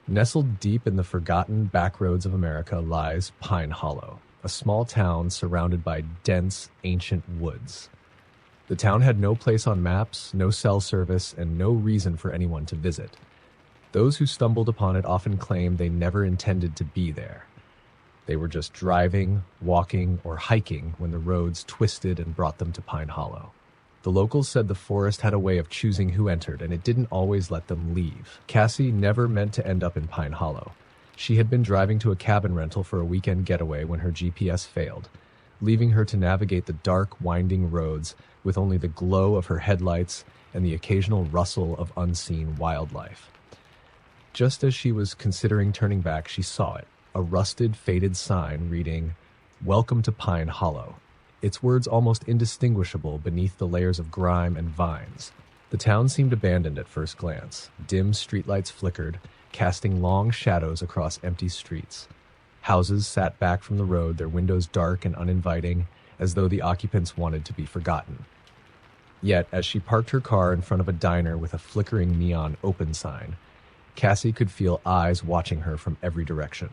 Nestled deep in the forgotten backroads of America lies Pine Hollow, a small town surrounded by dense, ancient woods. The town had no place on maps, no cell service, and no reason for anyone to visit. Those who stumbled upon it often claimed they never intended to be there. They were just driving, walking, or hiking when the roads twisted and brought them to Pine Hollow. The locals said the forest had a way of choosing who entered, and it didn't always let them leave. Cassie never meant to end up in Pine Hollow. She had been driving to a cabin rental for a weekend getaway when her GPS failed, leaving her to navigate the dark, winding roads with only the glow of her headlights and the occasional rustle of unseen wildlife. Just as she was considering turning back, she saw it, a rusted, faded sign reading, "Welcome to Pine Hollow." Its words almost indistinguishable beneath the layers of grime and vines. The town seemed abandoned at first glance. Dim streetlights flickered, casting long shadows across empty streets. Houses sat back from the road, their windows dark and uninviting, as though the occupants wanted to be forgotten. Yet, as she parked her car in front of a diner with a flickering neon open sign, Cassie could feel eyes watching her from every direction.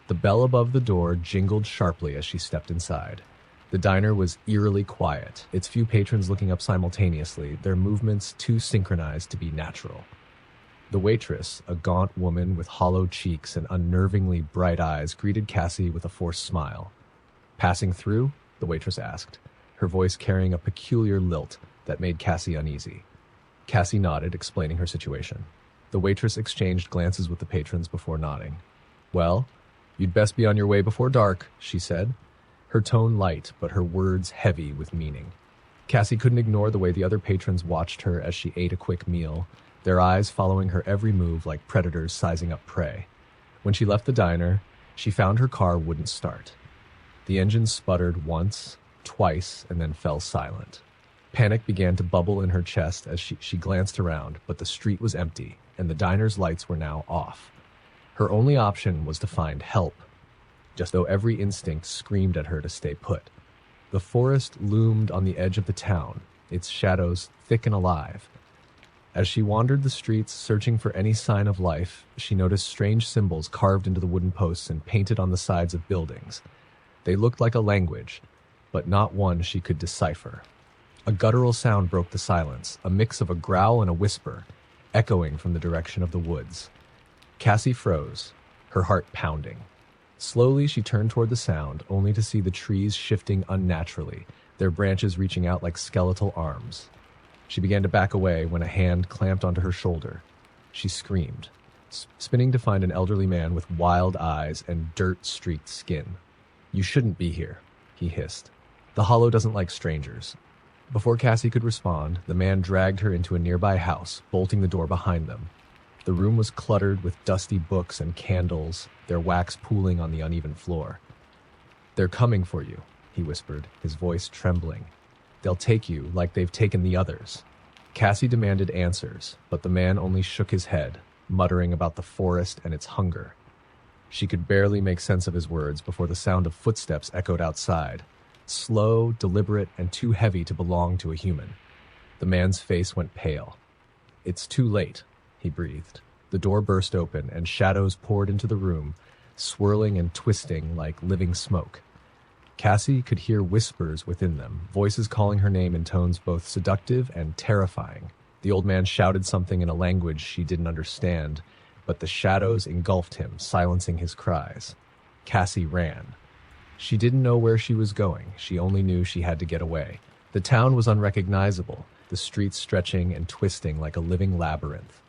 The bell above the door jingled sharply as she stepped inside. The diner was eerily quiet, its few patrons looking up simultaneously, their movements too synchronized to be natural. The waitress, a gaunt woman with hollow cheeks and unnervingly bright eyes, greeted Cassie with a forced smile. "Passing through?" the waitress asked, her voice carrying a peculiar lilt that made Cassie uneasy. Cassie nodded, explaining her situation. The waitress exchanged glances with the patrons before nodding. "Well, you'd best be on your way before dark," she said, her tone light but her words heavy with meaning. Cassie couldn't ignore the way the other patrons watched her as she ate a quick meal, their eyes following her every move like predators sizing up prey. When she left the diner, she found her car wouldn't start. The engine sputtered once, twice, and then fell silent. Panic began to bubble in her chest as she glanced around, but the street was empty, and the diner's lights were now off. Her only option was to find help, just though every instinct screamed at her to stay put. The forest loomed on the edge of the town, its shadows thick and alive. As she wandered the streets searching for any sign of life, she noticed strange symbols carved into the wooden posts and painted on the sides of buildings. They looked like a language, but not one she could decipher. A guttural sound broke the silence, a mix of a growl and a whisper, echoing from the direction of the woods. Cassie froze, her heart pounding. Slowly, she turned toward the sound, only to see the trees shifting unnaturally, their branches reaching out like skeletal arms. She began to back away when a hand clamped onto her shoulder. She screamed, spinning to find an elderly man with wild eyes and dirt-streaked skin. "You shouldn't be here," he hissed. "The Hollow doesn't like strangers." Before Cassie could respond, the man dragged her into a nearby house, bolting the door behind them. The room was cluttered with dusty books and candles, their wax pooling on the uneven floor. "They're coming for you," he whispered, his voice trembling. "They'll take you like they've taken the others." Cassie demanded answers, but the man only shook his head, muttering about the forest and its hunger. She could barely make sense of his words before the sound of footsteps echoed outside, slow, deliberate, and too heavy to belong to a human. The man's face went pale. "It's too late," he breathed. The door burst open, and shadows poured into the room, swirling and twisting like living smoke. Cassie could hear whispers within them, voices calling her name in tones both seductive and terrifying. The old man shouted something in a language she didn't understand, but the shadows engulfed him, silencing his cries. Cassie ran. She didn't know where she was going. She only knew she had to get away. The town was unrecognizable, the streets stretching and twisting like a living labyrinth.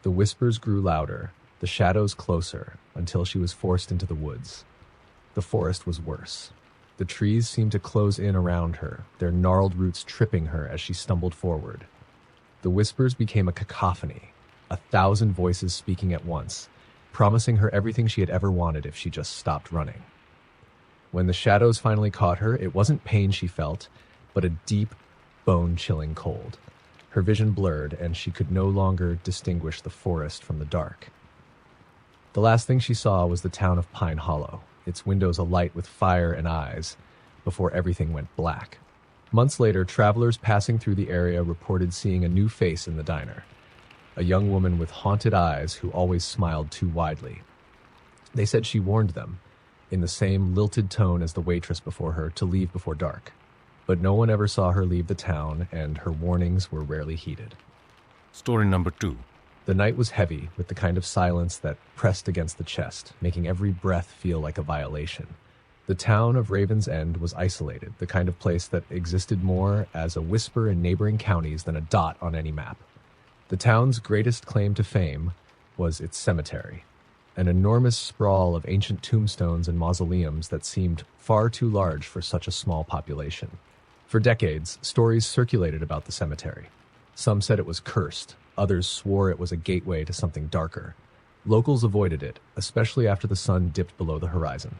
The whispers grew louder, the shadows closer, until she was forced into the woods. The forest was worse. The trees seemed to close in around her, their gnarled roots tripping her as she stumbled forward. The whispers became a cacophony, 1,000 voices speaking at once, promising her everything she had ever wanted if she just stopped running. When the shadows finally caught her, it wasn't pain she felt, but a deep, bone-chilling cold. Her vision blurred, and she could no longer distinguish the forest from the dark. The last thing she saw was the town of Pine Hollow, its windows alight with fire and eyes, before everything went black. Months later, travelers passing through the area reported seeing a new face in the diner. a young woman with haunted eyes who always smiled too widely. They said she warned them, in the same lilted tone as the waitress before her, to leave before dark. But no one ever saw her leave the town, and her warnings were rarely heeded. Story number 2. The night was heavy, with the kind of silence that pressed against the chest, making every breath feel like a violation. The town of Raven's End was isolated, the kind of place that existed more as a whisper in neighboring counties than a dot on any map. The town's greatest claim to fame was its cemetery, an enormous sprawl of ancient tombstones and mausoleums that seemed far too large for such a small population. For decades, stories circulated about the cemetery. Some said it was cursed, others swore it was a gateway to something darker. Locals avoided it, especially after the sun dipped below the horizon.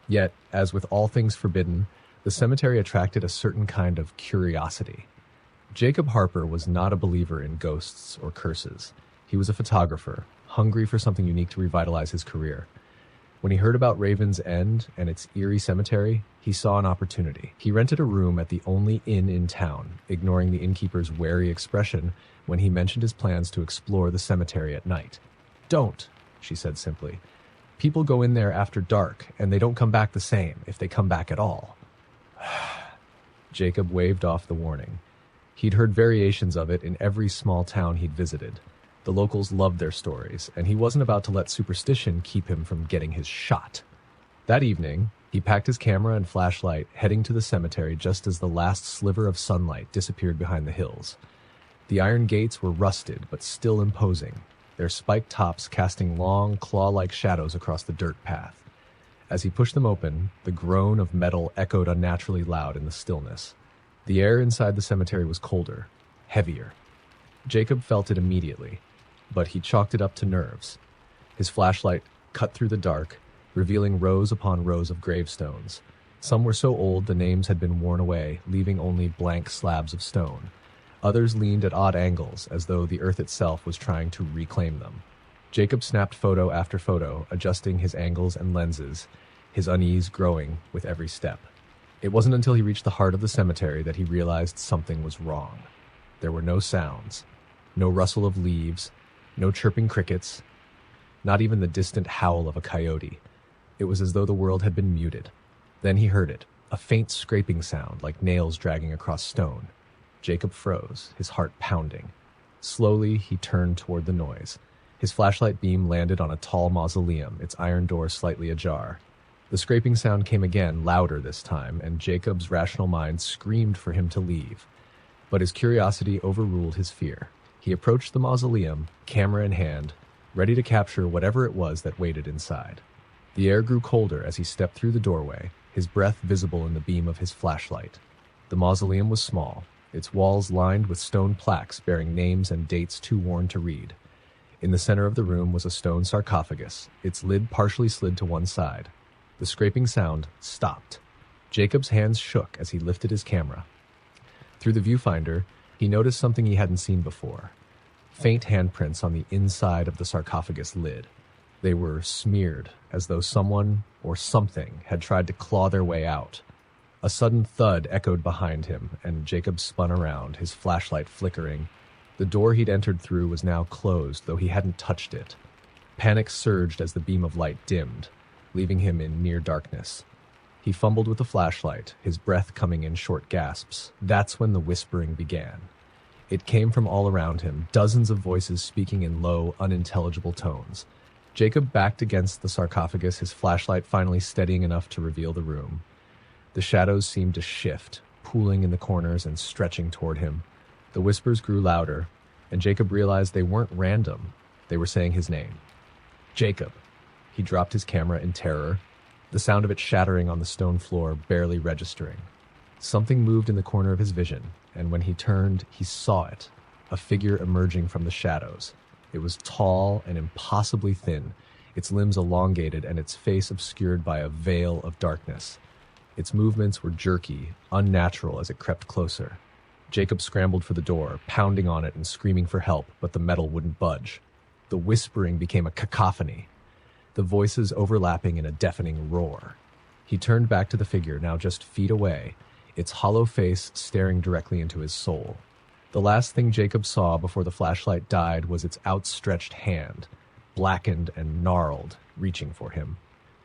Yet, as with all things forbidden, the cemetery attracted a certain kind of curiosity. Jacob Harper was not a believer in ghosts or curses. He was a photographer, hungry for something unique to revitalize his career. When he heard about Raven's End and its eerie cemetery, he saw an opportunity. He rented a room at the only inn in town, ignoring the innkeeper's wary expression when he mentioned his plans to explore the cemetery at night. "Don't," she said simply. "People go in there after dark, and they don't come back the same, if they come back at all." Jacob waved off the warning. He'd heard variations of it in every small town he'd visited. The locals loved their stories, and he wasn't about to let superstition keep him from getting his shot. That evening, he packed his camera and flashlight, heading to the cemetery just as the last sliver of sunlight disappeared behind the hills. The iron gates were rusted, but still imposing, their spiked tops casting long, claw-like shadows across the dirt path. As he pushed them open, the groan of metal echoed unnaturally loud in the stillness. The air inside the cemetery was colder, heavier. Jacob felt it immediately, but he chalked it up to nerves. His flashlight cut through the dark, revealing rows upon rows of gravestones. Some were so old the names had been worn away, leaving only blank slabs of stone. Others leaned at odd angles, as though the earth itself was trying to reclaim them. Jacob snapped photo after photo, adjusting his angles and lenses, his unease growing with every step. It wasn't until he reached the heart of the cemetery that he realized something was wrong. There were no sounds, no rustle of leaves, no chirping crickets, not even the distant howl of a coyote. It was as though the world had been muted. Then he heard it, a faint scraping sound like nails dragging across stone. Jacob froze, his heart pounding. Slowly, he turned toward the noise. His flashlight beam landed on a tall mausoleum, its iron door slightly ajar. The scraping sound came again, louder this time, and Jacob's rational mind screamed for him to leave. But his curiosity overruled his fear. He approached the mausoleum, camera in hand, ready to capture whatever it was that waited inside. The air grew colder as he stepped through the doorway, his breath visible in the beam of his flashlight. The mausoleum was small, its walls lined with stone plaques bearing names and dates too worn to read. In the center of the room was a stone sarcophagus, its lid partially slid to one side. The scraping sound stopped. Jacob's hands shook as he lifted his camera. Through the viewfinder, he noticed something he hadn't seen before. Faint handprints on the inside of the sarcophagus lid. They were smeared, as though someone or something had tried to claw their way out. A sudden thud echoed behind him, and Jacob spun around, his flashlight flickering. The door he'd entered through was now closed, though he hadn't touched it. Panic surged as the beam of light dimmed, leaving him in near darkness. He fumbled with the flashlight, his breath coming in short gasps. That's when the whispering began. It came from all around him, dozens of voices speaking in low, unintelligible tones. Jacob backed against the sarcophagus, his flashlight finally steadying enough to reveal the room. The shadows seemed to shift, pooling in the corners and stretching toward him. The whispers grew louder, and Jacob realized they weren't random. They were saying his name. Jacob. He dropped his camera in terror, the sound of it shattering on the stone floor barely registering. Something moved in the corner of his vision, and when he turned, he saw it, a figure emerging from the shadows. It was tall and impossibly thin, its limbs elongated and its face obscured by a veil of darkness. Its movements were jerky, unnatural as it crept closer. Jacob scrambled for the door, pounding on it and screaming for help, but the metal wouldn't budge. The whispering became a cacophony, the voices overlapping in a deafening roar. He turned back to the figure, now just feet away, its hollow face staring directly into his soul. The last thing Jacob saw before the flashlight died was its outstretched hand, blackened and gnarled, reaching for him.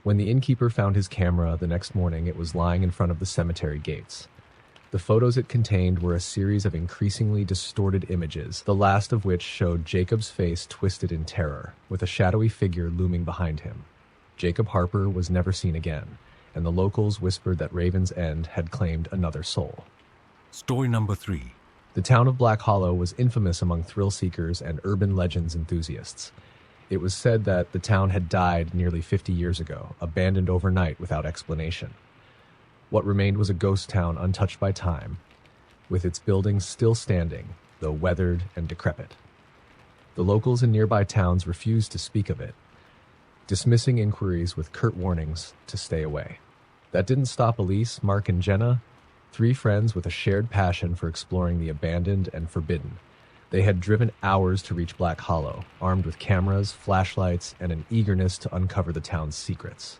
When the innkeeper found his camera the next morning, it was lying in front of the cemetery gates. The photos it contained were a series of increasingly distorted images, the last of which showed Jacob's face twisted in terror, with a shadowy figure looming behind him. Jacob Harper was never seen again, and the locals whispered that Raven's End had claimed another soul. Story number 3. The town of Black Hollow was infamous among thrill-seekers and urban legends enthusiasts. It was said that the town had died nearly 50 years ago, abandoned overnight without explanation. What remained was a ghost town untouched by time, with its buildings still standing, though weathered and decrepit. The locals in nearby towns refused to speak of it, dismissing inquiries with curt warnings to stay away. That didn't stop Elise, Mark, and Jenna, 3 friends with a shared passion for exploring the abandoned and forbidden. They had driven hours to reach Black Hollow, armed with cameras, flashlights, and an eagerness to uncover the town's secrets.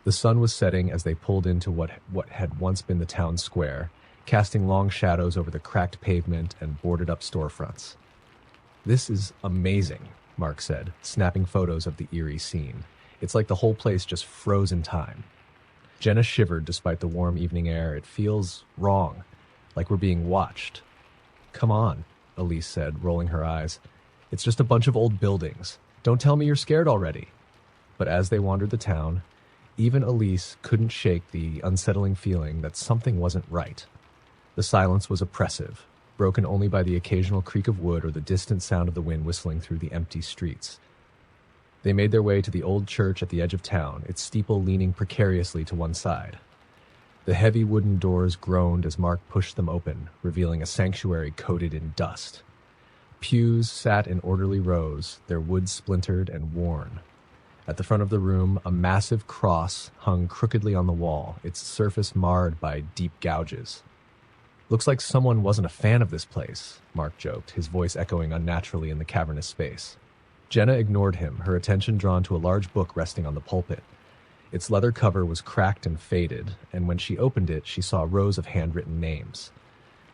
The sun was setting as they pulled into what had once been the town square, casting long shadows over the cracked pavement and boarded-up storefronts. "This is amazing," Mark said, snapping photos of the eerie scene. "It's like the whole place just froze in time." Jenna shivered despite the warm evening air. "It feels wrong, like we're being watched." "Come on," Elise said, rolling her eyes. "It's just a bunch of old buildings. Don't tell me you're scared already." But as they wandered the town, even Elise couldn't shake the unsettling feeling that something wasn't right. The silence was oppressive, broken only by the occasional creak of wood or the distant sound of the wind whistling through the empty streets. They made their way to the old church at the edge of town, its steeple leaning precariously to one side. The heavy wooden doors groaned as Mark pushed them open, revealing a sanctuary coated in dust. Pews sat in orderly rows, their wood splintered and worn. At the front of the room, a massive cross hung crookedly on the wall, its surface marred by deep gouges. "Looks like someone wasn't a fan of this place," Mark joked, his voice echoing unnaturally in the cavernous space. Jenna ignored him, her attention drawn to a large book resting on the pulpit. Its leather cover was cracked and faded, and when she opened it, she saw rows of handwritten names.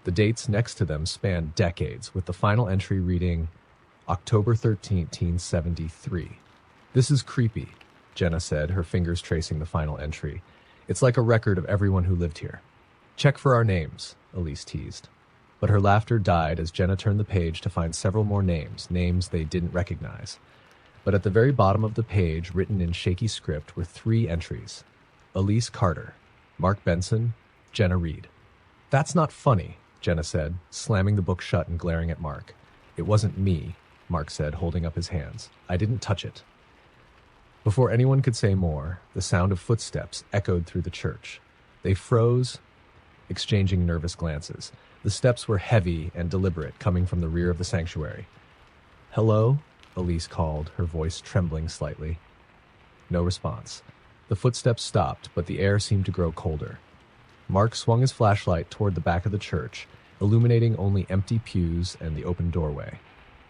The dates next to them spanned decades, with the final entry reading October 13th, 1873. "This is creepy," Jenna said, her fingers tracing the final entry. "It's like a record of everyone who lived here." "Check for our names," Elise teased. But her laughter died as Jenna turned the page to find several more names they didn't recognize. But at the very bottom of the page, written in shaky script, were 3 entries. Elise Carter, Mark Benson, Jenna Reed. "That's not funny," Jenna said, slamming the book shut and glaring at Mark. "It wasn't me," Mark said, holding up his hands. "I didn't touch it." Before anyone could say more, the sound of footsteps echoed through the church. They froze, exchanging nervous glances. The steps were heavy and deliberate, coming from the rear of the sanctuary. "Hello?" Elise called, her voice trembling slightly. No response. The footsteps stopped, but the air seemed to grow colder. Mark swung his flashlight toward the back of the church, illuminating only empty pews and the open doorway.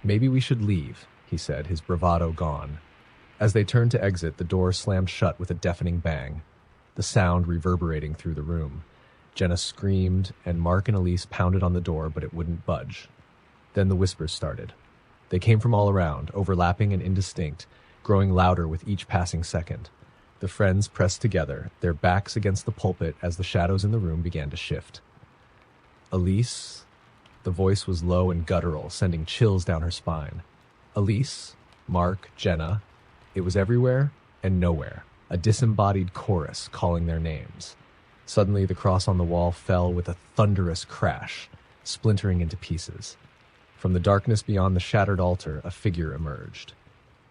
"Maybe we should leave," he said, his bravado gone. As they turned to exit, the door slammed shut with a deafening bang, the sound reverberating through the room. Jenna screamed, and Mark and Elise pounded on the door, but it wouldn't budge. Then the whispers started. They came from all around, overlapping and indistinct, growing louder with each passing second. The friends pressed together, their backs against the pulpit as the shadows in the room began to shift. "Elise?" The voice was low and guttural, sending chills down her spine. "Elise? Mark? Jenna?" It was everywhere and nowhere, a disembodied chorus calling their names. Suddenly, the cross on the wall fell with a thunderous crash, splintering into pieces. From the darkness beyond the shattered altar, a figure emerged.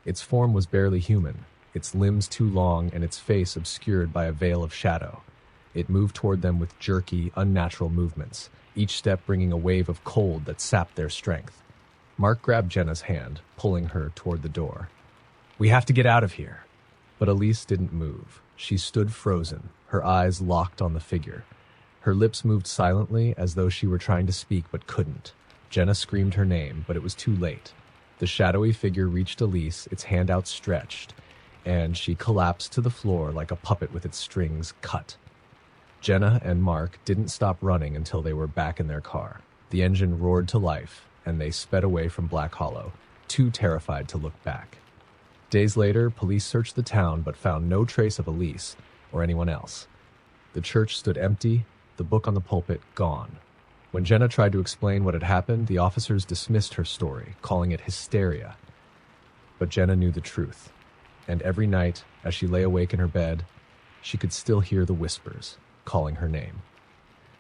Its form was barely human, its limbs too long and its face obscured by a veil of shadow. It moved toward them with jerky, unnatural movements, each step bringing a wave of cold that sapped their strength. Mark grabbed Jenna's hand, pulling her toward the door. "We have to get out of here." But Elise didn't move. She stood frozen, her eyes locked on the figure. Her lips moved silently as though she were trying to speak but couldn't. Jenna screamed her name, but it was too late. The shadowy figure reached Elise, its hand outstretched, and she collapsed to the floor like a puppet with its strings cut. Jenna and Mark didn't stop running until they were back in their car. The engine roared to life, and they sped away from Black Hollow, too terrified to look back. Days later, police searched the town but found no trace of Elise or anyone else. The church stood empty, the book on the pulpit gone. When Jenna tried to explain what had happened, the officers dismissed her story, calling it hysteria. But Jenna knew the truth, and every night, as she lay awake in her bed, she could still hear the whispers calling her name.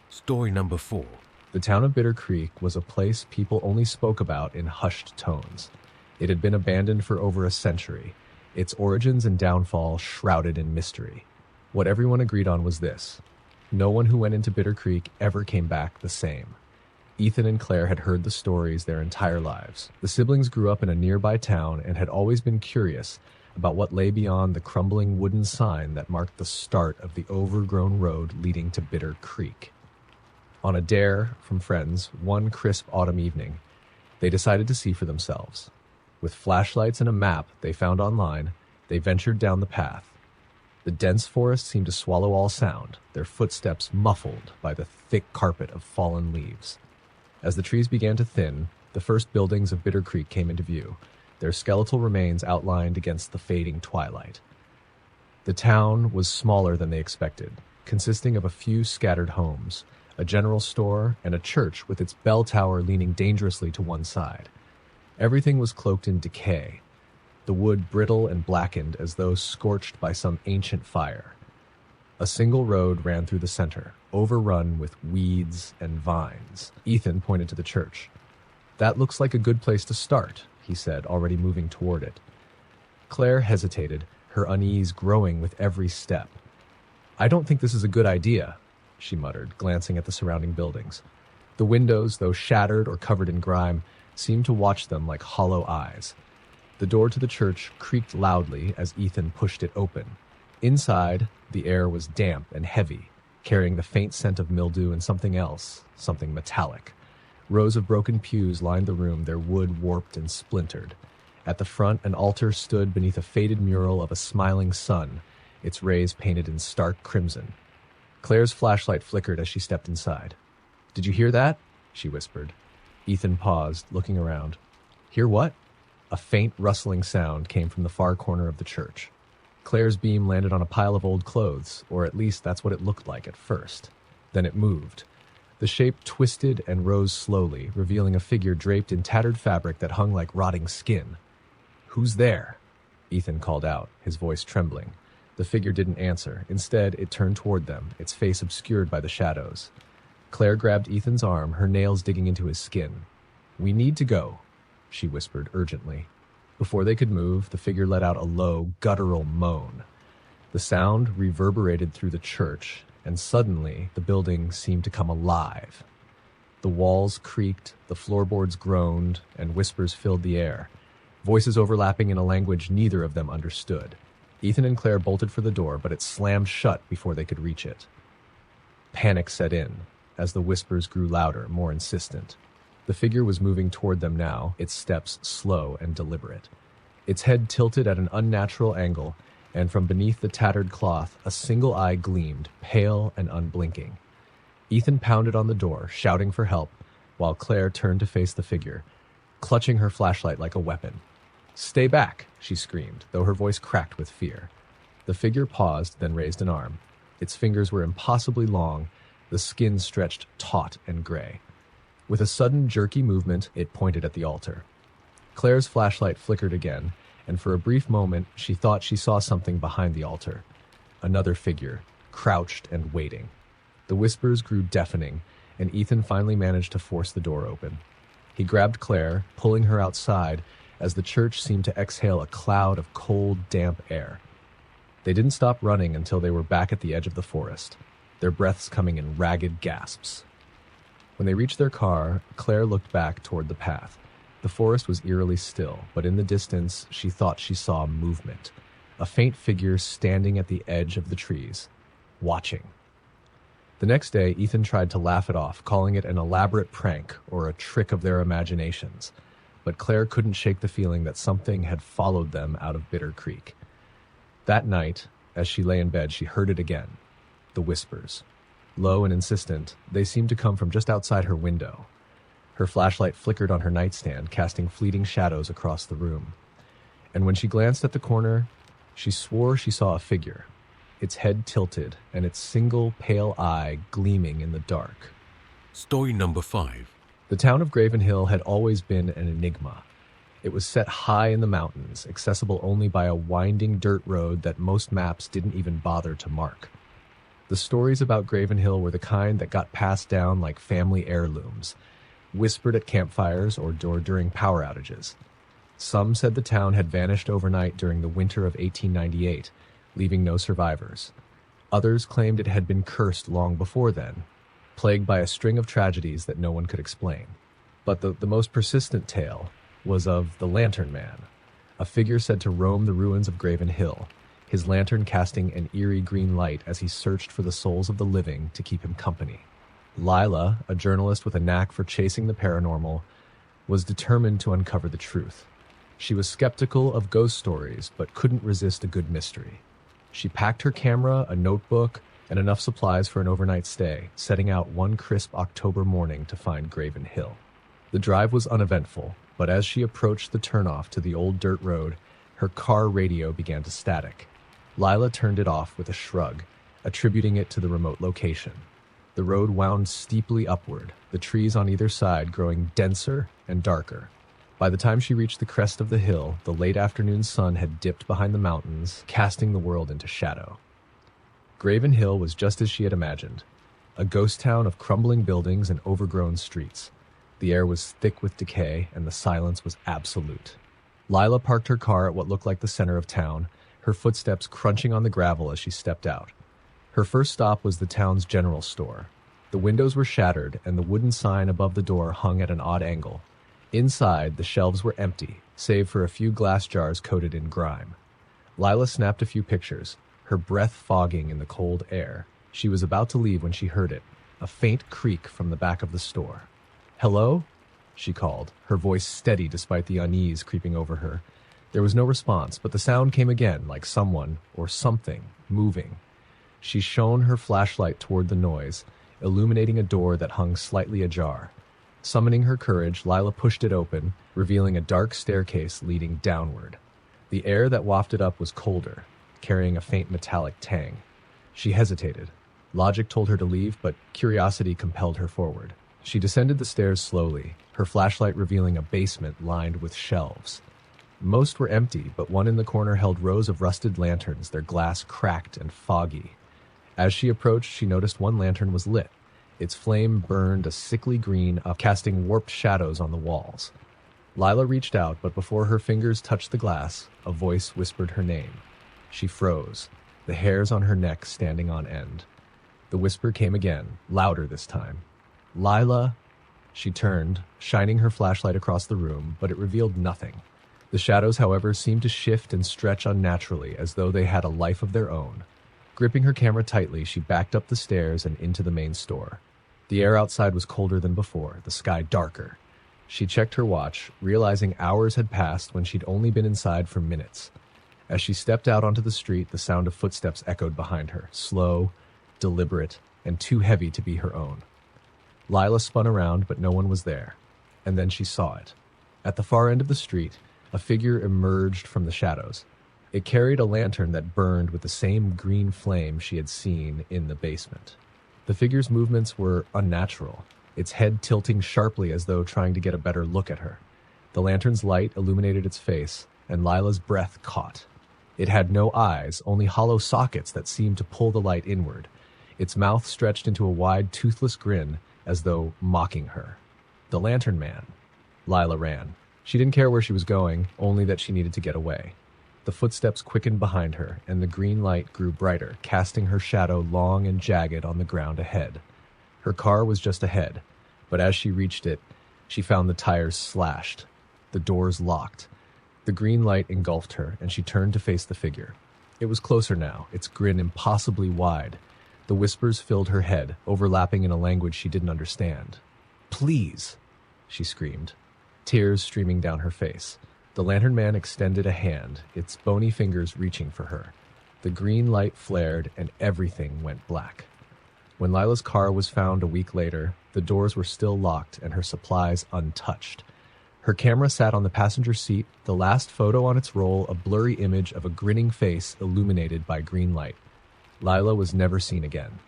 Story number 4. The town of Bitter Creek was a place people only spoke about in hushed tones. It had been abandoned for over a century, its origins and downfall shrouded in mystery. What everyone agreed on was this: no one who went into Bitter Creek ever came back the same. Ethan and Claire had heard the stories their entire lives. The siblings grew up in a nearby town and had always been curious about what lay beyond the crumbling wooden sign that marked the start of the overgrown road leading to Bitter Creek. On a dare from friends, one crisp autumn evening, they decided to see for themselves. With flashlights and a map they found online, they ventured down the path. The dense forest seemed to swallow all sound, their footsteps muffled by the thick carpet of fallen leaves. As the trees began to thin, the first buildings of Bitter Creek came into view, their skeletal remains outlined against the fading twilight. The town was smaller than they expected, consisting of a few scattered homes, a general store, and a church with its bell tower leaning dangerously to one side. Everything was cloaked in decay, the wood brittle and blackened as though scorched by some ancient fire. A single road ran through the center, overrun with weeds and vines. Ethan pointed to the church. "That looks like a good place to start," he said, already moving toward it. Claire hesitated, her unease growing with every step. "I don't think this is a good idea," she muttered, glancing at the surrounding buildings. The windows, though shattered or covered in grime, seemed to watch them like hollow eyes. The door to the church creaked loudly as Ethan pushed it open. Inside, the air was damp and heavy, carrying the faint scent of mildew and something else, something metallic. Rows of broken pews lined the room, their wood warped and splintered. At the front, an altar stood beneath a faded mural of a smiling sun, its rays painted in stark crimson. Claire's flashlight flickered as she stepped inside. "Did you hear that?" she whispered. Ethan paused, looking around. "Hear what?" A faint rustling sound came from the far corner of the church. Claire's beam landed on a pile of old clothes, or at least that's what it looked like at first. Then it moved. The shape twisted and rose slowly, revealing a figure draped in tattered fabric that hung like rotting skin. "Who's there?" Ethan called out, his voice trembling. The figure didn't answer. Instead, it turned toward them, its face obscured by the shadows. Claire grabbed Ethan's arm, her nails digging into his skin. "We need to go," she whispered urgently. Before they could move, the figure let out a low, guttural moan. The sound reverberated through the church, and suddenly the building seemed to come alive. The walls creaked, the floorboards groaned, and whispers filled the air, voices overlapping in a language neither of them understood. Ethan and Claire bolted for the door, but it slammed shut before they could reach it. Panic set in, as the whispers grew louder, more insistent. The figure was moving toward them now, its steps slow and deliberate. Its head tilted at an unnatural angle, and from beneath the tattered cloth, a single eye gleamed, pale and unblinking. Ethan pounded on the door, shouting for help, while Claire turned to face the figure, clutching her flashlight like a weapon. "Stay back," she screamed, though her voice cracked with fear. The figure paused, then raised an arm. Its fingers were impossibly long, the skin stretched taut and gray. With a sudden, jerky movement, it pointed at the altar. Claire's flashlight flickered again, and for a brief moment, she thought she saw something behind the altar. Another figure, crouched and waiting. The whispers grew deafening, and Ethan finally managed to force the door open. He grabbed Claire, pulling her outside, as the church seemed to exhale a cloud of cold, damp air. They didn't stop running until they were back at the edge of the forest, their breaths coming in ragged gasps. When they reached their car, Claire looked back toward the path. The forest was eerily still, but in the distance, she thought she saw movement. A faint figure standing at the edge of the trees, watching. The next day, Ethan tried to laugh it off, calling it an elaborate prank or a trick of their imaginations. But Claire couldn't shake the feeling that something had followed them out of Bitter Creek. That night, as she lay in bed, she heard it again. The whispers. Low and insistent, they seemed to come from just outside her window. Her flashlight flickered on her nightstand, casting fleeting shadows across the room. And when she glanced at the corner, she swore she saw a figure, its head tilted and its single pale eye gleaming in the dark. Story number 5. The town of Graven Hill had always been an enigma. It was set high in the mountains, accessible only by a winding dirt road that most maps didn't even bother to mark. The stories about Graven Hill were the kind that got passed down like family heirlooms, whispered at campfires or during power outages. Some said the town had vanished overnight during the winter of 1898, leaving no survivors. Others claimed it had been cursed long before then, plagued by a string of tragedies that no one could explain. But the most persistent tale was of the Lantern Man, a figure said to roam the ruins of Graven Hill, his lantern casting an eerie green light as he searched for the souls of the living to keep him company. Lila, a journalist with a knack for chasing the paranormal, was determined to uncover the truth. She was skeptical of ghost stories, but couldn't resist a good mystery. She packed her camera, a notebook, and enough supplies for an overnight stay, setting out one crisp October morning to find Graven Hill. The drive was uneventful, but as she approached the turnoff to the old dirt road, her car radio began to static. Lila turned it off with a shrug, attributing it to the remote location. The road wound steeply upward, the trees on either side growing denser and darker. By the time she reached the crest of the hill, the late afternoon sun had dipped behind the mountains, casting the world into shadow. Graven Hill was just as she had imagined, a ghost town of crumbling buildings and overgrown streets. The air was thick with decay, and the silence was absolute. Lila parked her car at what looked like the center of town, her footsteps crunching on the gravel as she stepped out. Her first stop was the town's general store. The windows were shattered, and the wooden sign above the door hung at an odd angle. Inside, the shelves were empty, save for a few glass jars coated in grime. Lila snapped a few pictures, her breath fogging in the cold air. She was about to leave when she heard it, a faint creak from the back of the store. "Hello?" she called, her voice steady despite the unease creeping over her. There was no response, but the sound came again, like someone or something moving. She shone her flashlight toward the noise, illuminating a door that hung slightly ajar. Summoning her courage, Lila pushed it open, revealing a dark staircase leading downward. The air that wafted up was colder, carrying a faint metallic tang. She hesitated. Logic told her to leave, but curiosity compelled her forward. She descended the stairs slowly, her flashlight revealing a basement lined with shelves. Most were empty, but one in the corner held rows of rusted lanterns, their glass cracked and foggy. As she approached, she noticed one lantern was lit. Its flame burned a sickly green, casting warped shadows on the walls. Lila reached out, but before her fingers touched the glass, a voice whispered her name. She froze, the hairs on her neck standing on end. The whisper came again, louder this time. "Lila!" She turned, shining her flashlight across the room, but it revealed nothing. The shadows, however, seemed to shift and stretch unnaturally, as though they had a life of their own. Gripping her camera tightly, she backed up the stairs and into the main store. The air outside was colder than before, the sky darker. She checked her watch, realizing hours had passed when she'd only been inside for minutes. As she stepped out onto the street, the sound of footsteps echoed behind her, slow, deliberate, and too heavy to be her own. Lila spun around, but no one was there. And then she saw it. At the far end of the street, a figure emerged from the shadows. It carried a lantern that burned with the same green flame she had seen in the basement. The figure's movements were unnatural, its head tilting sharply as though trying to get a better look at her. The lantern's light illuminated its face, and Lila's breath caught. It had no eyes, only hollow sockets that seemed to pull the light inward. Its mouth stretched into a wide, toothless grin, as though mocking her. The Lantern Man. Lila ran. She didn't care where she was going, only that she needed to get away. The footsteps quickened behind her, and the green light grew brighter, casting her shadow long and jagged on the ground ahead. Her car was just ahead, but as she reached it, she found the tires slashed, the doors locked. The green light engulfed her, and she turned to face the figure. It was closer now, its grin impossibly wide. The whispers filled her head, overlapping in a language she didn't understand. "Please," she screamed, tears streaming down her face. The Lantern Man extended a hand, its bony fingers reaching for her. The green light flared, and everything went black. When Lila's car was found a week later, the doors were still locked and her supplies untouched. Her camera sat on the passenger seat, the last photo on its roll a blurry image of a grinning face illuminated by green light. Lila was never seen again.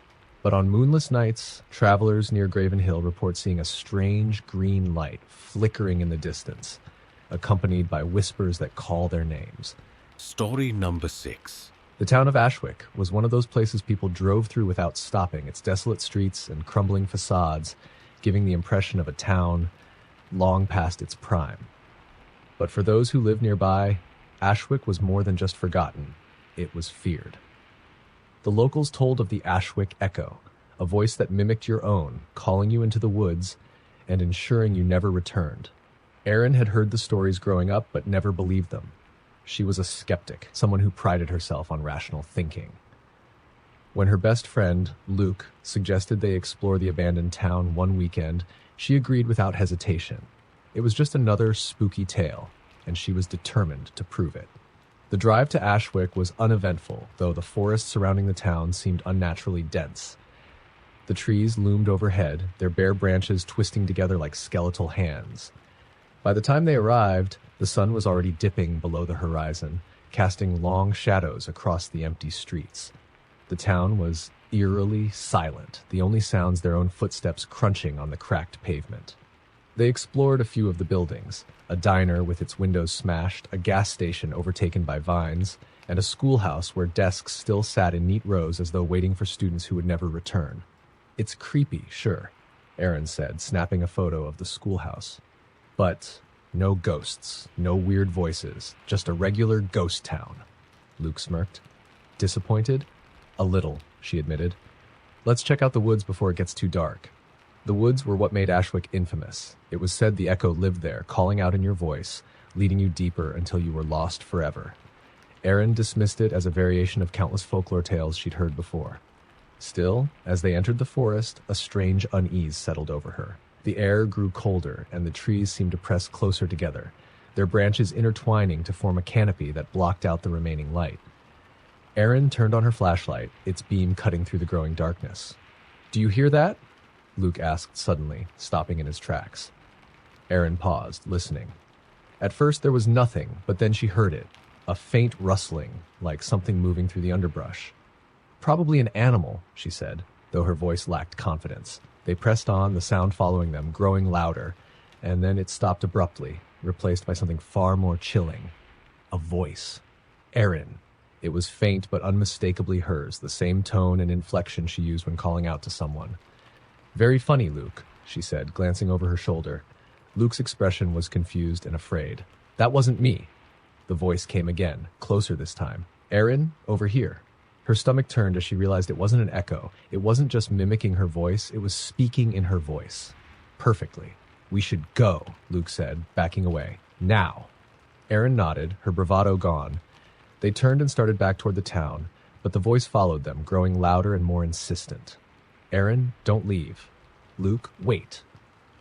But on moonless nights, travelers near Graven Hill report seeing a strange green light flickering in the distance, accompanied by whispers that call their names. Story number 6. The town of Ashwick was one of those places people drove through without stopping, its desolate streets and crumbling facades giving the impression of a town long past its prime. But for those who lived nearby, Ashwick was more than just forgotten. It was feared. The locals told of the Ashwick Echo, a voice that mimicked your own, calling you into the woods and ensuring you never returned. Erin had heard the stories growing up but never believed them. She was a skeptic, someone who prided herself on rational thinking. When her best friend, Luke, suggested they explore the abandoned town one weekend, she agreed without hesitation. It was just another spooky tale, and she was determined to prove it. The drive to Ashwick was uneventful, though the forest surrounding the town seemed unnaturally dense. The trees loomed overhead, their bare branches twisting together like skeletal hands. By the time they arrived, the sun was already dipping below the horizon, casting long shadows across the empty streets. The town was eerily silent, the only sounds their own footsteps crunching on the cracked pavement. They explored a few of the buildings, a diner with its windows smashed, a gas station overtaken by vines, and a schoolhouse where desks still sat in neat rows as though waiting for students who would never return. "It's creepy, sure," Erin said, snapping a photo of the schoolhouse. "But no ghosts, no weird voices, just a regular ghost town." Luke smirked. "Disappointed?" "A little," she admitted. "Let's check out the woods before it gets too dark." The woods were what made Ashwick infamous. It was said the echo lived there, calling out in your voice, leading you deeper until you were lost forever. Erin dismissed it as a variation of countless folklore tales she'd heard before. Still, as they entered the forest, a strange unease settled over her. The air grew colder, and the trees seemed to press closer together, their branches intertwining to form a canopy that blocked out the remaining light. Erin turned on her flashlight, its beam cutting through the growing darkness. "Do you hear that?" Luke asked suddenly, stopping in his tracks. Erin paused, listening. At first there was nothing, but then she heard it, a faint rustling, like something moving through the underbrush. "Probably an animal," she said, though her voice lacked confidence. They pressed on, the sound following them, growing louder, and then it stopped abruptly, replaced by something far more chilling. A voice. Erin. It was faint but unmistakably hers, the same tone and inflection she used when calling out to someone. "Very funny, Luke," she said, glancing over her shoulder. Luke's expression was confused and afraid. "That wasn't me." The voice came again, closer this time. "Erin, over here." Her stomach turned as she realized it wasn't an echo. It wasn't just mimicking her voice, it was speaking in her voice. Perfectly. "We should go," Luke said, backing away. "Now." Erin nodded, her bravado gone. They turned and started back toward the town, but the voice followed them, growing louder and more insistent. "Erin, don't leave." "Luke, wait."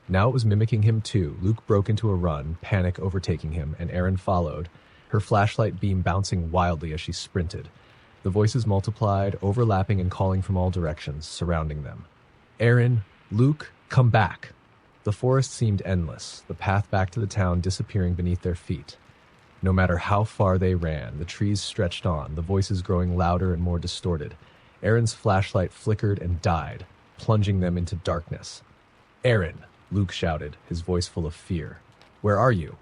Now it was mimicking him too. Luke broke into a run, panic overtaking him, and Erin followed, her flashlight beam bouncing wildly as she sprinted. The voices multiplied, overlapping and calling from all directions, surrounding them. "Erin, Luke, come back." The forest seemed endless, the path back to the town disappearing beneath their feet. No matter how far they ran, the trees stretched on, the voices growing louder and more distorted. Erin's flashlight flickered and died, plunging them into darkness. "Erin," Luke shouted, his voice full of fear. "Where are you?"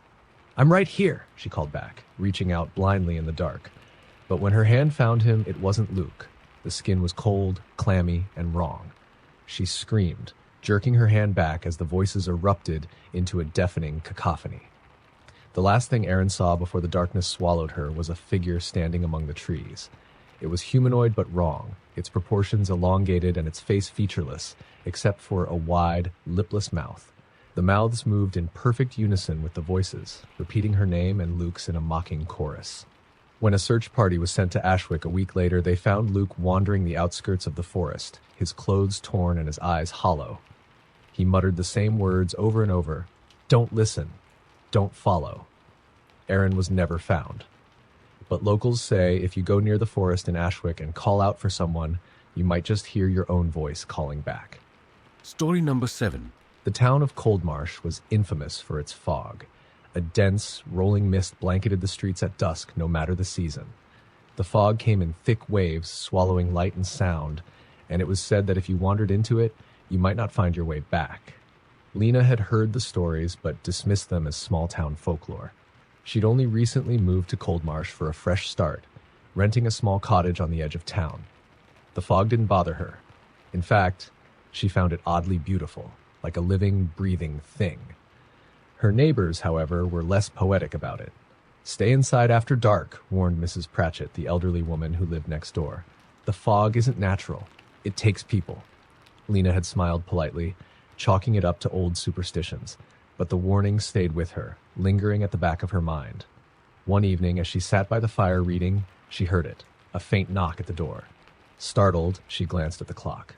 "I'm right here," she called back, reaching out blindly in the dark. But when her hand found him, it wasn't Luke. The skin was cold, clammy, and wrong. She screamed, jerking her hand back as the voices erupted into a deafening cacophony. The last thing Erin saw before the darkness swallowed her was a figure standing among the trees. It was humanoid but wrong, its proportions elongated and its face featureless, except for a wide, lipless mouth. The mouths moved in perfect unison with the voices, repeating her name and Luke's in a mocking chorus. When a search party was sent to Ashwick a week later, they found Luke wandering the outskirts of the forest, his clothes torn and his eyes hollow. He muttered the same words over and over. "Don't listen. Don't follow." Erin was never found. But locals say if you go near the forest in Ashwick and call out for someone, You might just hear your own voice calling back. Story number 7. The town of Coldmarsh was infamous for its fog. A dense, rolling mist blanketed the streets at dusk, no matter the season. The fog came in thick waves, swallowing light and sound, and it was said that if you wandered into it, you might not find your way back. Lena had heard the stories, but dismissed them as small-town folklore. She'd only recently moved to Coldmarsh for a fresh start, renting a small cottage on the edge of town. The fog didn't bother her. In fact, she found it oddly beautiful, like a living, breathing thing. Her neighbors, however, were less poetic about it. "Stay inside after dark," warned Mrs. Pratchett, the elderly woman who lived next door. "The fog isn't natural. It takes people." Lena had smiled politely, chalking it up to old superstitions, but the warning stayed with her, lingering at the back of her mind. One evening, as she sat by the fire reading, she heard it, a faint knock at the door. Startled, she glanced at the clock.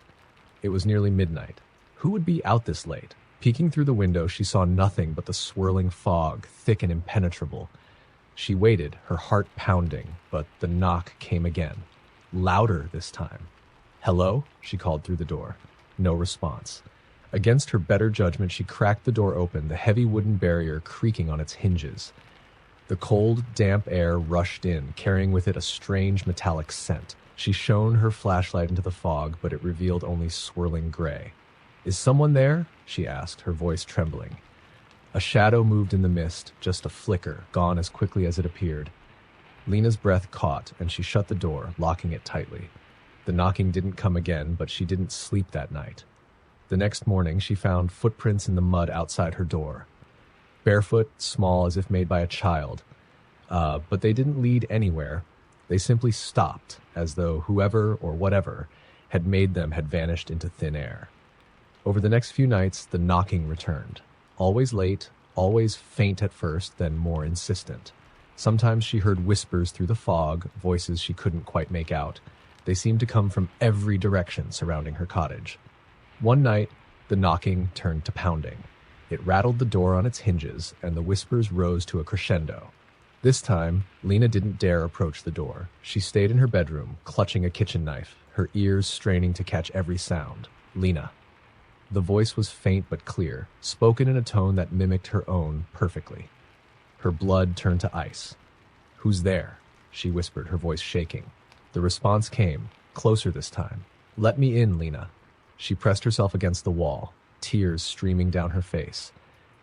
It was nearly midnight. Who would be out this late? Peeking through the window, she saw nothing but the swirling fog, thick and impenetrable. She waited, her heart pounding, but the knock came again. Louder this time. "Hello?" she called through the door. No response. Against her better judgment, she cracked the door open, the heavy wooden barrier creaking on its hinges. The cold, damp air rushed in, carrying with it a strange metallic scent. She shone her flashlight into the fog, but it revealed only swirling gray. "Is someone there?" she asked, her voice trembling. A shadow moved in the mist, just a flicker, gone as quickly as it appeared. Lena's breath caught, and she shut the door, locking it tightly. The knocking didn't come again, but she didn't sleep that night. The next morning, she found footprints in the mud outside her door. Barefoot, small as if made by a child. But they didn't lead anywhere. They simply stopped, as though whoever or whatever had made them had vanished into thin air. Over the next few nights, the knocking returned. Always late, always faint at first, then more insistent. Sometimes she heard whispers through the fog, voices she couldn't quite make out. They seemed to come from every direction surrounding her cottage. One night, the knocking turned to pounding. It rattled the door on its hinges, and the whispers rose to a crescendo. This time, Lena didn't dare approach the door. She stayed in her bedroom, clutching a kitchen knife, her ears straining to catch every sound. "Lena." The voice was faint but clear, spoken in a tone that mimicked her own perfectly. Her blood turned to ice. "Who's there?" she whispered, her voice shaking. The response came, closer this time. "Let me in, Lena." She pressed herself against the wall, tears streaming down her face.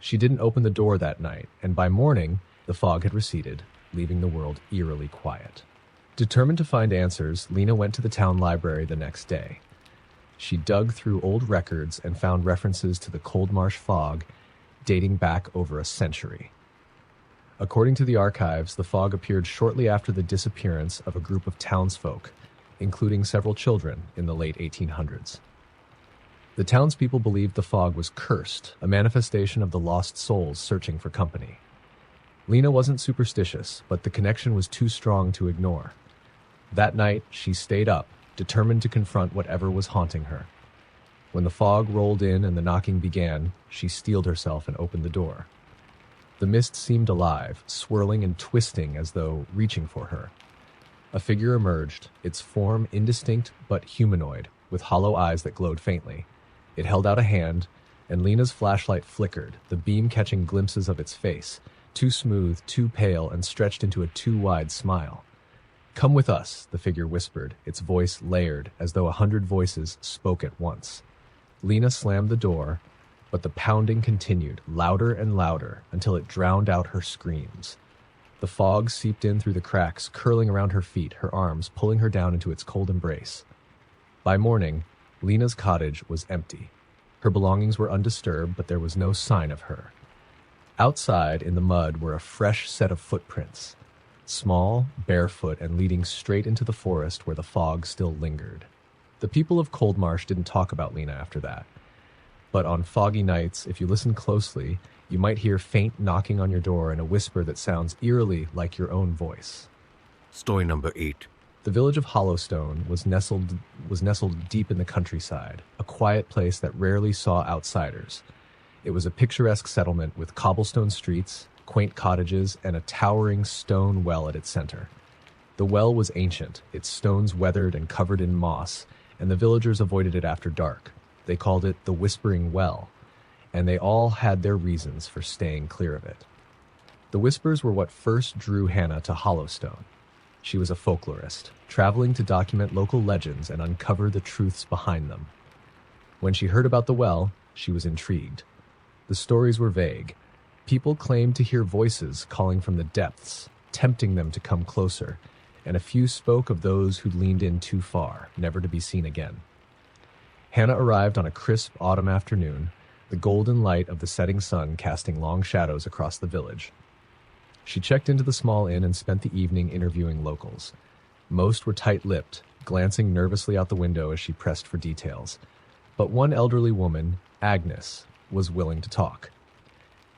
She didn't open the door that night, and by morning, the fog had receded, leaving the world eerily quiet. Determined to find answers, Lena went to the town library the next day. She dug through old records and found references to the Coldmarsh fog dating back over a century. According to the archives, the fog appeared shortly after the disappearance of a group of townsfolk, including several children, in the late 1800s. The townspeople believed the fog was cursed, a manifestation of the lost souls searching for company. Lena wasn't superstitious, but the connection was too strong to ignore. That night, she stayed up, determined to confront whatever was haunting her. When the fog rolled in and the knocking began, she steeled herself and opened the door. The mist seemed alive, swirling and twisting as though reaching for her. A figure emerged, its form indistinct but humanoid, with hollow eyes that glowed faintly. It held out a hand, and Lena's flashlight flickered, the beam catching glimpses of its face, too smooth, too pale, and stretched into a too wide smile. "Come with us," the figure whispered, its voice layered, as though 100 voices spoke at once. Lena slammed the door, but the pounding continued, louder and louder, until it drowned out her screams. The fog seeped in through the cracks, curling around her feet, her arms pulling her down into its cold embrace. By morning, Lena's cottage was empty. Her belongings were undisturbed, but there was no sign of her. Outside, in the mud, were a fresh set of footprints, small, barefoot, and leading straight into the forest where the fog still lingered. The people of Coldmarsh didn't talk about Lena after that. But on foggy nights, if you listen closely, you might hear faint knocking on your door and a whisper that sounds eerily like your own voice. Story number 8. The village of Hollowstone was nestled deep in the countryside, a quiet place that rarely saw outsiders. It was a picturesque settlement with cobblestone streets, quaint cottages, and a towering stone well at its center. The well was ancient, its stones weathered and covered in moss, and the villagers avoided it after dark. They called it the Whispering Well, and they all had their reasons for staying clear of it. The whispers were what first drew Hannah to Hollowstone. She was a folklorist, traveling to document local legends and uncover the truths behind them. When she heard about the well, she was intrigued. The stories were vague. People claimed to hear voices calling from the depths, tempting them to come closer, and a few spoke of those who leaned in too far, never to be seen again. Hannah arrived on a crisp autumn afternoon, the golden light of the setting sun casting long shadows across the village. She checked into the small inn and spent the evening interviewing locals. Most were tight-lipped, glancing nervously out the window as she pressed for details. But one elderly woman, Agnes, was willing to talk.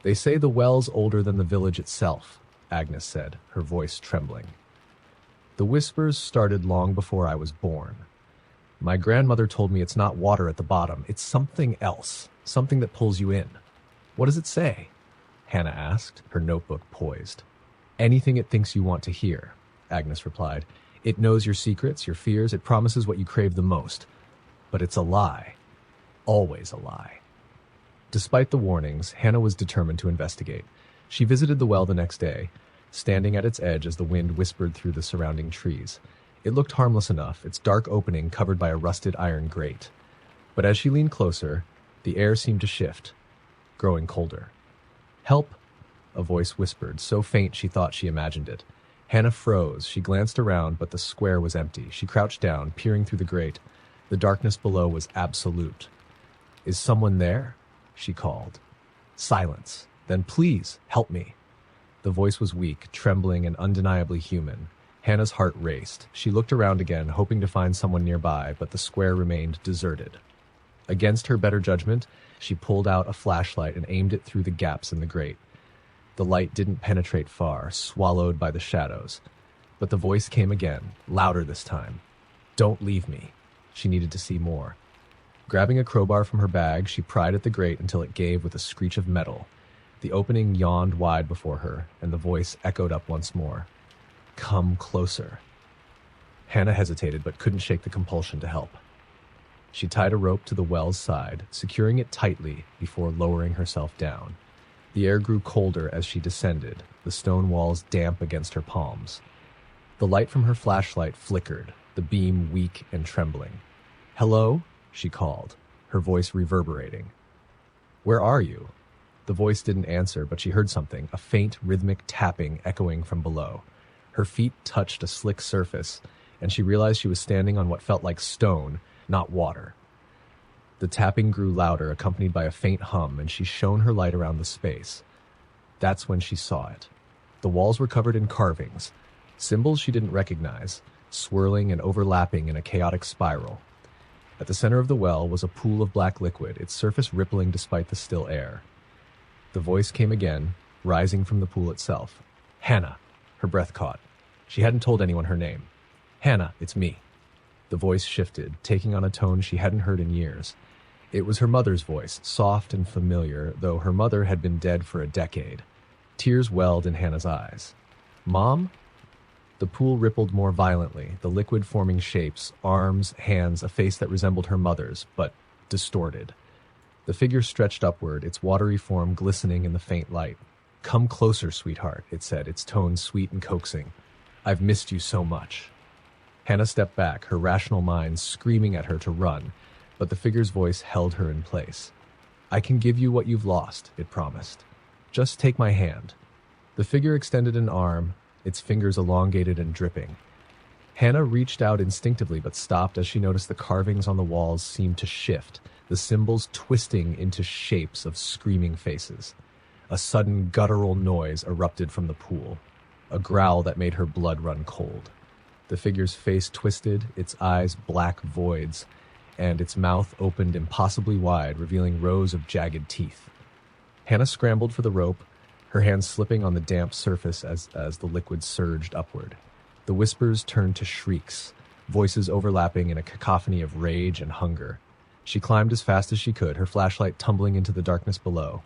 "They say the well's older than the village itself," Agnes said, her voice trembling. "The whispers started long before I was born. My grandmother told me it's not water at the bottom, it's something else, something that pulls you in." "What does it say?" Hannah asked, her notebook poised. "Anything it thinks you want to hear," Agnes replied. "It knows your secrets, your fears, it promises what you crave the most. But it's a lie. Always a lie." Despite the warnings, Hannah was determined to investigate. She visited the well the next day, standing at its edge as the wind whispered through the surrounding trees. It looked harmless enough, its dark opening covered by a rusted iron grate. But as she leaned closer, the air seemed to shift, growing colder. "Help!" a voice whispered, so faint she thought she imagined it. Hannah froze. She glanced around, but the square was empty. She crouched down, peering through the grate. The darkness below was absolute. "Is someone there?" she called. Silence. "Then please, help me." The voice was weak, trembling, and undeniably human. Hannah's heart raced. She looked around again, hoping to find someone nearby, but the square remained deserted. Against her better judgment, she pulled out a flashlight and aimed it through the gaps in the grate. The light didn't penetrate far, swallowed by the shadows. But the voice came again, louder this time. "Don't leave me." She needed to see more. Grabbing a crowbar from her bag, she pried at the grate until it gave with a screech of metal. The opening yawned wide before her, and the voice echoed up once more. "Come closer." Hannah hesitated but couldn't shake the compulsion to help. She tied a rope to the well's side, securing it tightly before lowering herself down. The air grew colder as she descended, the stone walls damp against her palms. The light from her flashlight flickered, the beam weak and trembling. "Hello?" she called, her voice reverberating. "Where are you?" The voice didn't answer, but she heard something, a faint, rhythmic tapping echoing from below. Her feet touched a slick surface, and she realized she was standing on what felt like stone, not water. The tapping grew louder, accompanied by a faint hum, and she shone her light around the space. That's when she saw it. The walls were covered in carvings, symbols she didn't recognize, swirling and overlapping in a chaotic spiral. At the center of the well was a pool of black liquid, its surface rippling despite the still air. The voice came again, rising from the pool itself. "Hannah." Her breath caught. She hadn't told anyone her name. "Hannah, it's me." The voice shifted, taking on a tone she hadn't heard in years. It was her mother's voice, soft and familiar, though her mother had been dead for a decade. Tears welled in Hannah's eyes. "Mom?" The pool rippled more violently, the liquid forming shapes, arms, hands, a face that resembled her mother's, but distorted. The figure stretched upward, its watery form glistening in the faint light. "Come closer, sweetheart," it said, its tone sweet and coaxing. "I've missed you so much." Hannah stepped back, her rational mind screaming at her to run, but the figure's voice held her in place. "I can give you what you've lost," it promised. "Just take my hand." The figure extended an arm, its fingers elongated and dripping. Hannah reached out instinctively but stopped as she noticed the carvings on the walls seemed to shift, the symbols twisting into shapes of screaming faces. A sudden guttural noise erupted from the pool, a growl that made her blood run cold. The figure's face twisted, its eyes black voids, and its mouth opened impossibly wide, revealing rows of jagged teeth. Hannah scrambled for the rope, her hands slipping on the damp surface as the liquid surged upward. The whispers turned to shrieks, voices overlapping in a cacophony of rage and hunger. She climbed as fast as she could, her flashlight tumbling into the darkness below.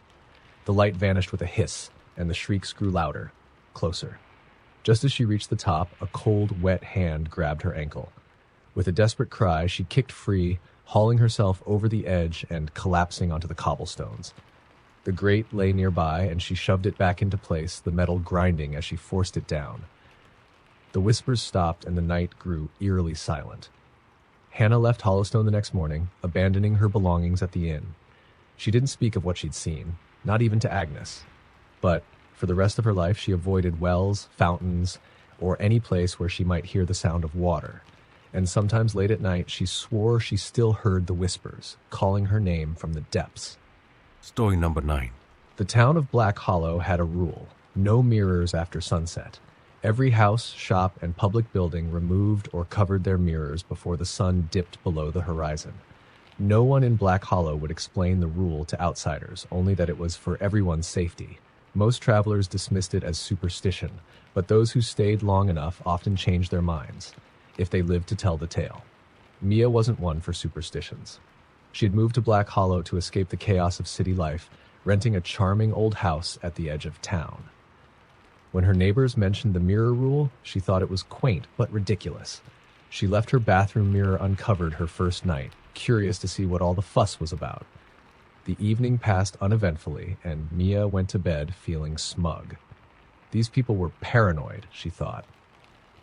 The light vanished with a hiss, and the shrieks grew louder, closer. Just as she reached the top, a cold, wet hand grabbed her ankle. With a desperate cry, she kicked free, hauling herself over the edge and collapsing onto the cobblestones. The grate lay nearby, and she shoved it back into place, the metal grinding as she forced it down. The whispers stopped, and the night grew eerily silent. Hannah left Hollowstone the next morning, abandoning her belongings at the inn. She didn't speak of what she'd seen, not even to Agnes. But for the rest of her life, she avoided wells, fountains, or any place where she might hear the sound of water. And sometimes late at night, she swore she still heard the whispers, calling her name from the depths. Story number 9. The town of Black Hollow had a rule: no mirrors after sunset. Every house, shop, and public building removed or covered their mirrors before the sun dipped below the horizon. No one in Black Hollow would explain the rule to outsiders, only that it was for everyone's safety. Most travelers dismissed it as superstition, but those who stayed long enough often changed their minds, if they lived to tell the tale. Mia wasn't one for superstitions. She had moved to Black Hollow to escape the chaos of city life, renting a charming old house at the edge of town. When her neighbors mentioned the mirror rule, she thought it was quaint but ridiculous. She left her bathroom mirror uncovered her first night, curious to see what all the fuss was about. The evening passed uneventfully, and Mia went to bed feeling smug. These people were paranoid, she thought.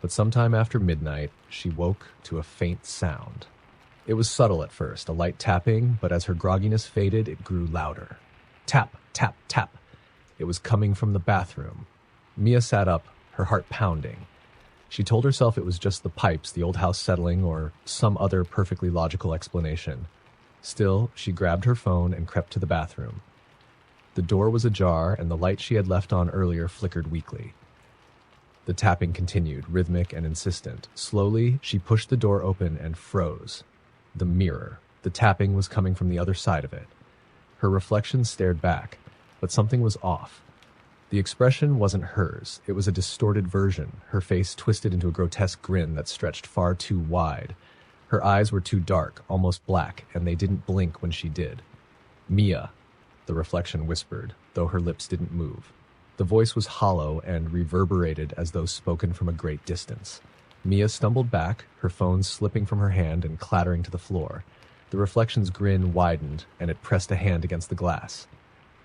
But sometime after midnight, she woke to a faint sound. It was subtle at first, a light tapping, but as her grogginess faded, it grew louder. Tap, tap, tap. It was coming from the bathroom. Mia sat up, her heart pounding. She told herself it was just the pipes, the old house settling, or some other perfectly logical explanation. Still, she grabbed her phone and crept to the bathroom. The door was ajar, and the light she had left on earlier flickered weakly. The tapping continued, rhythmic and insistent. Slowly, she pushed the door open and froze. The mirror. The tapping was coming from the other side of it. Her reflection stared back, but something was off. The expression wasn't hers. It was a distorted version, her face twisted into a grotesque grin that stretched far too wide. Her eyes were too dark, almost black, and they didn't blink when she did. "Mia," the reflection whispered, though her lips didn't move. The voice was hollow and reverberated as though spoken from a great distance. Mia stumbled back, her phone slipping from her hand and clattering to the floor. The reflection's grin widened, and it pressed a hand against the glass.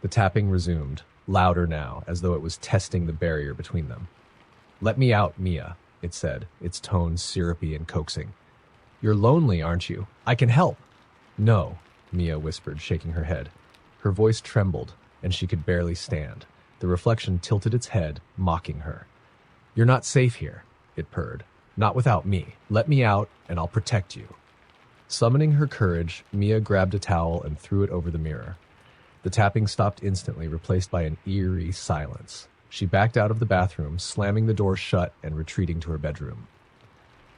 The tapping resumed, louder now, as though it was testing the barrier between them. "Let me out, Mia," it said, its tone syrupy and coaxing. "You're lonely, aren't you? I can help." "No," Mia whispered, shaking her head. Her voice trembled, and she could barely stand. The reflection tilted its head, mocking her. "You're not safe here," it purred. "Not without me. Let me out, and I'll protect you." Summoning her courage, Mia grabbed a towel and threw it over the mirror. The tapping stopped instantly, replaced by an eerie silence. She backed out of the bathroom, slamming the door shut and retreating to her bedroom.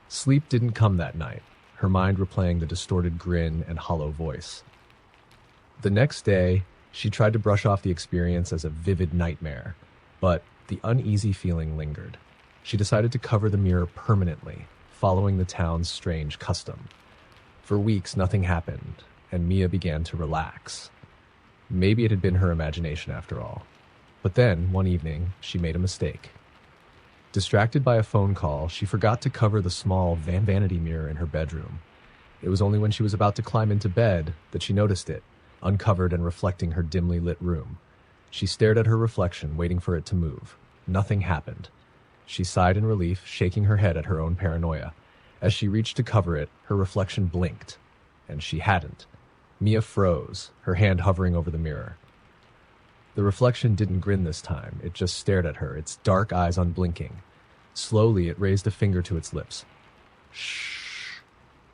Sleep didn't come that night, her mind replaying the distorted grin and hollow voice. The next day, she tried to brush off the experience as a vivid nightmare, but the uneasy feeling lingered. She decided to cover the mirror permanently, following the town's strange custom. For weeks, nothing happened, and Mia began to relax. Maybe it had been her imagination after all. But then, one evening, she made a mistake. Distracted by a phone call, she forgot to cover the small vanity mirror in her bedroom. It was only when she was about to climb into bed that she noticed it, uncovered and reflecting her dimly lit room. She stared at her reflection, waiting for it to move. Nothing happened. She sighed in relief, shaking her head at her own paranoia. As she reached to cover it, her reflection blinked, and she hadn't. Mia froze, her hand hovering over the mirror. The reflection didn't grin this time. It just stared at her, its dark eyes unblinking. Slowly, it raised a finger to its lips. Shh.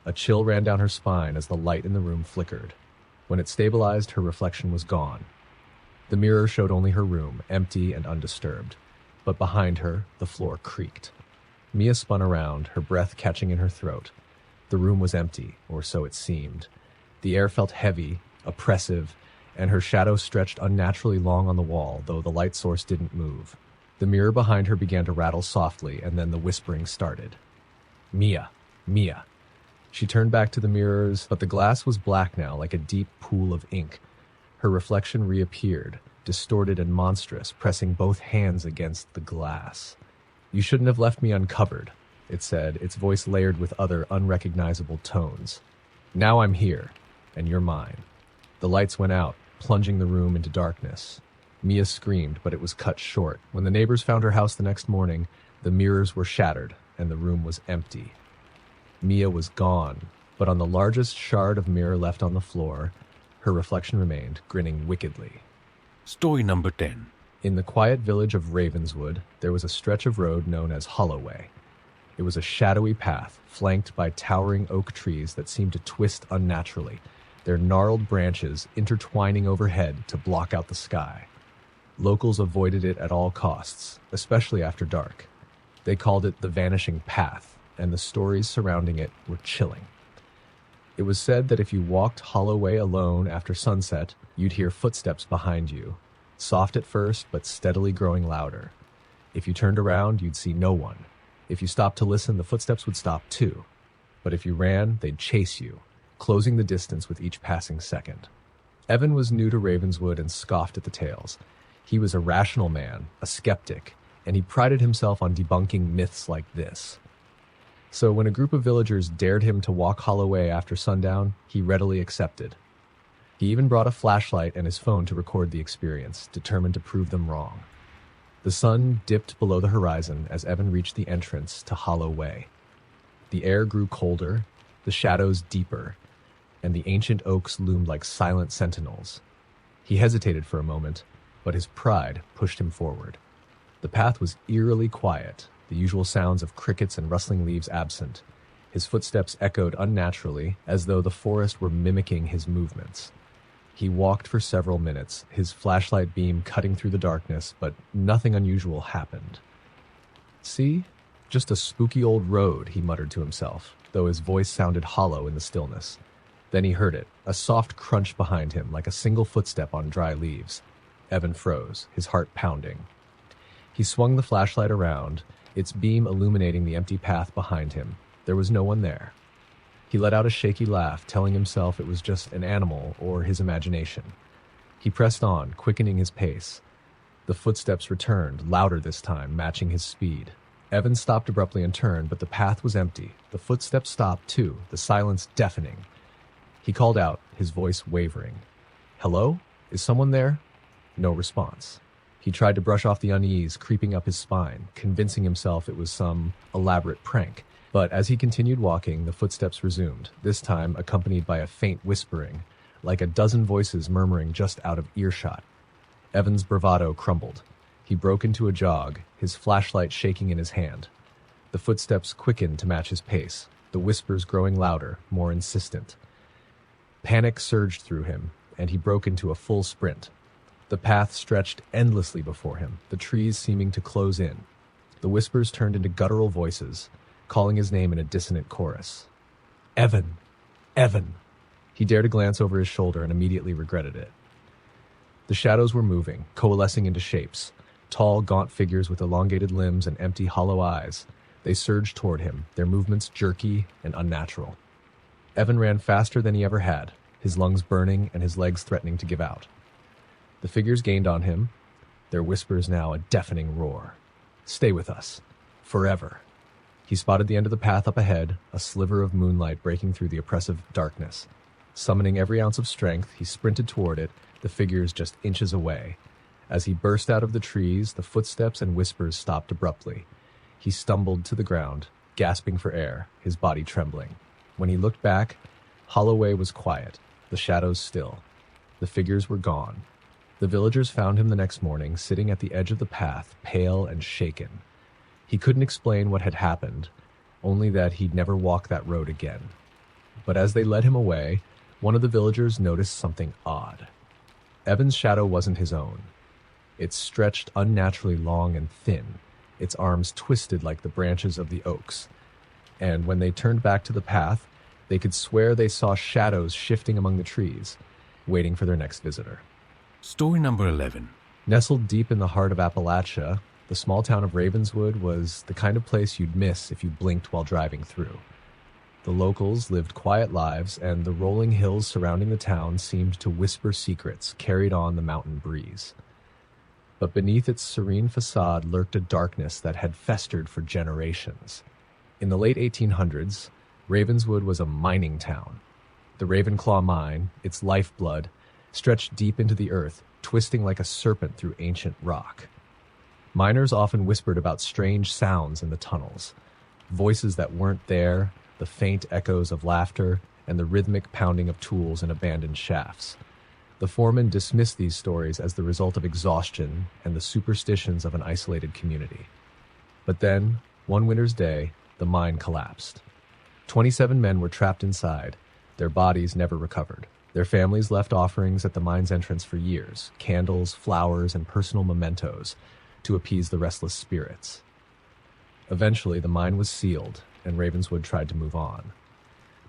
A chill ran down her spine as the light in the room flickered. When it stabilized, her reflection was gone. The mirror showed only her room, empty and undisturbed. But behind her, the floor creaked. Mia spun around, her breath catching in her throat. The room was empty, or so it seemed. The air felt heavy, oppressive, and her shadow stretched unnaturally long on the wall, though the light source didn't move. The mirror behind her began to rattle softly, and then the whispering started. "Mia, Mia." She turned back to the mirrors, but the glass was black now, like a deep pool of ink. Her reflection reappeared, distorted and monstrous, pressing both hands against the glass. "You shouldn't have left me uncovered," it said, its voice layered with other unrecognizable tones. "Now I'm here, and you're mine." The lights went out, plunging the room into darkness. Mia screamed, but it was cut short. When the neighbors found her house the next morning, the mirrors were shattered, and the room was empty. Mia was gone, but on the largest shard of mirror left on the floor, her reflection remained, grinning wickedly. Story number 10. In the quiet village of Ravenswood, there was a stretch of road known as Holloway. It was a shadowy path, flanked by towering oak trees that seemed to twist unnaturally, their gnarled branches intertwining overhead to block out the sky. Locals avoided it at all costs, especially after dark. They called it the Vanishing Path, and the stories surrounding it were chilling. It was said that if you walked Holloway alone after sunset, you'd hear footsteps behind you, soft at first but steadily growing louder. If you turned around, you'd see no one. If you stopped to listen, the footsteps would stop too. But if you ran, they'd chase you, closing the distance with each passing second. Evan was new to Ravenswood and scoffed at the tales. He was a rational man, a skeptic, and he prided himself on debunking myths like this. So when a group of villagers dared him to walk Holloway after sundown, he readily accepted. He even brought a flashlight and his phone to record the experience, determined to prove them wrong. The sun dipped below the horizon as Evan reached the entrance to Holloway. The air grew colder, the shadows deeper, and the ancient oaks loomed like silent sentinels. He hesitated for a moment, but his pride pushed him forward. The path was eerily quiet, the usual sounds of crickets and rustling leaves absent. His footsteps echoed unnaturally, as though the forest were mimicking his movements. He walked for several minutes, his flashlight beam cutting through the darkness, but nothing unusual happened. "See? Just a spooky old road," he muttered to himself, though his voice sounded hollow in the stillness. Then he heard it, a soft crunch behind him, like a single footstep on dry leaves. Evan froze, his heart pounding. He swung the flashlight around, its beam illuminating the empty path behind him. There was no one there. He let out a shaky laugh, telling himself it was just an animal or his imagination. He pressed on, quickening his pace. The footsteps returned, louder this time, matching his speed. Evan stopped abruptly and turned, but the path was empty. The footsteps stopped too, the silence deafening. He called out, his voice wavering. "Hello? Is someone there?" No response. He tried to brush off the unease creeping up his spine, convincing himself it was some elaborate prank. But as he continued walking, the footsteps resumed, this time accompanied by a faint whispering, like a dozen voices murmuring just out of earshot. Evan's bravado crumbled. He broke into a jog, his flashlight shaking in his hand. The footsteps quickened to match his pace, the whispers growing louder, more insistent. Panic surged through him, and he broke into a full sprint. The path stretched endlessly before him, the trees seeming to close in. The whispers turned into guttural voices, calling his name in a dissonant chorus. "Evan! Evan!" He dared to glance over his shoulder and immediately regretted it. The shadows were moving, coalescing into shapes. Tall, gaunt figures with elongated limbs and empty, hollow eyes. They surged toward him, their movements jerky and unnatural. Evan ran faster than he ever had, his lungs burning and his legs threatening to give out. The figures gained on him, their whispers now a deafening roar. "Stay with us. Forever." He spotted the end of the path up ahead, a sliver of moonlight breaking through the oppressive darkness. Summoning every ounce of strength, he sprinted toward it, the figures just inches away. As he burst out of the trees, the footsteps and whispers stopped abruptly. He stumbled to the ground, gasping for air, his body trembling. When he looked back, Holloway was quiet, the shadows still. The figures were gone. The villagers found him the next morning, sitting at the edge of the path, pale and shaken. He couldn't explain what had happened, only that he'd never walk that road again. But as they led him away, one of the villagers noticed something odd. Evan's shadow wasn't his own. It stretched unnaturally long and thin, its arms twisted like the branches of the oaks. And when they turned back to the path, they could swear they saw shadows shifting among the trees, waiting for their next visitor. Story number 11. Nestled deep in the heart of Appalachia, the small town of Ravenswood was the kind of place you'd miss if you blinked while driving through. The locals lived quiet lives, and the rolling hills surrounding the town seemed to whisper secrets carried on the mountain breeze. But beneath its serene facade lurked a darkness that had festered for generations. In the late 1800s, Ravenswood was a mining town. The Ravenclaw mine, its lifeblood, stretched deep into the earth, twisting like a serpent through ancient rock. Miners often whispered about strange sounds in the tunnels, voices that weren't there, the faint echoes of laughter, and the rhythmic pounding of tools in abandoned shafts. The foreman dismissed these stories as the result of exhaustion and the superstitions of an isolated community. But then, one winter's day, the mine collapsed. 27 men were trapped inside, their bodies never recovered. Their families left offerings at the mine's entrance for years, candles, flowers, and personal mementos to appease the restless spirits. Eventually, the mine was sealed, and Ravenswood tried to move on.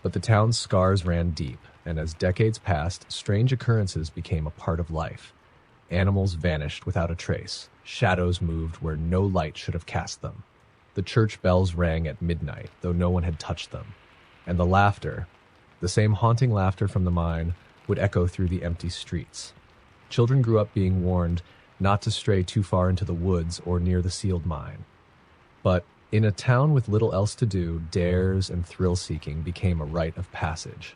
But the town's scars ran deep, and as decades passed, strange occurrences became a part of life. Animals vanished without a trace. Shadows moved where no light should have cast them. The church bells rang at midnight, though no one had touched them. And the laughter, the same haunting laughter from the mine, would echo through the empty streets. Children grew up being warned not to stray too far into the woods or near the sealed mine. But in a town with little else to do, dares and thrill-seeking became a rite of passage.